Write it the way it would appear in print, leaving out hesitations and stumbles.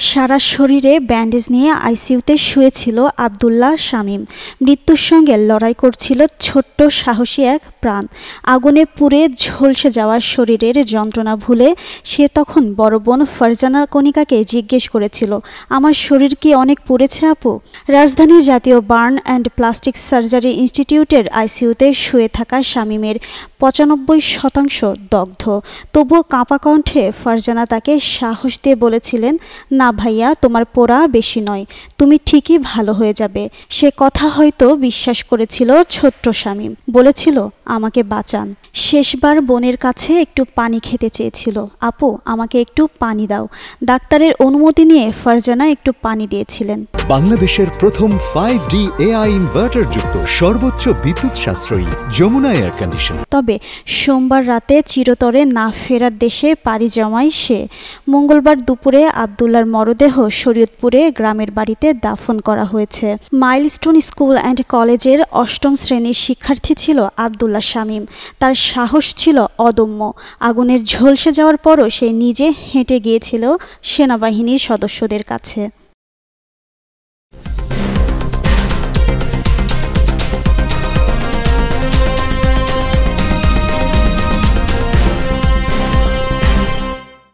সারা শরীরে ব্যান্ডেজ নিয়ে আইসিইউতে শুয়েছিল আবদুল্লাহ শামীম। মৃত্যুর সঙ্গে লড়াই করছিল ছোট্ট সাহসী এক প্রাণ। আগুনে পুড়ে ঝলসে যাওয়া শরীরের যন্ত্রণা ভুলে সে তখন বড় বোন ফারজানা কণিকাকে জিজ্ঞেস করেছিল, আমার শরীর কি অনেক পুড়েছে আপু? রাজধানীর জাতীয় বার্ন অ্যান্ড প্লাস্টিক সার্জারি ইনস্টিটিউটের আইসিইউতে শুয়ে থাকা শামীমের ৯৫% দগ্ধ। তবুও কাঁপা কণ্ঠে ফারজানা তাকে সাহস দিয়ে বলেছিলেন, না ভাইয়া, তোমার পোড়া বেশি নয়, তুমি ঠিকই ভালো হয়ে যাবে। সে কথা হয়তো বিশ্বাস করেছিল ছোট্ট শামীম। বলেছিল, আমাকে বাঁচান। শেষবার বোনের কাছে একটু পানি খেতে চেয়েছিল। আপু, আমাকে একটু পানি দাও। ডাক্তারের অনুমতি নিয়ে ফারজানা একটু পানি দিয়েছিলেন। বাংলাদেশের প্রথম 5D AI ইনভার্টার যুক্ত সর্বোচ্চ বিদ্যুৎ সাশ্রয়ী যমুনা এয়ার কন্ডিশন। তবে সোমবার রাতে চিরতরে না ফেরার দেশে পাড়ি জমায় সে। মঙ্গলবার দুপুরে আবদুল্লাহর মরদেহ শরীয়তপুরে গ্রামের বাড়িতে দাফন করা হয়েছে। মাইলস্টোন স্কুল অ্যান্ড কলেজের ৮ম শ্রেণীর শিক্ষার্থী ছিল আবদুল্লাহ শামীম। তার সাহস ছিল অদম্য। আগুনের ঝলসে যাওয়ার পরও সে নিজে হেঁটে গিয়েছিল সেনাবাহিনীর সদস্যদের কাছে।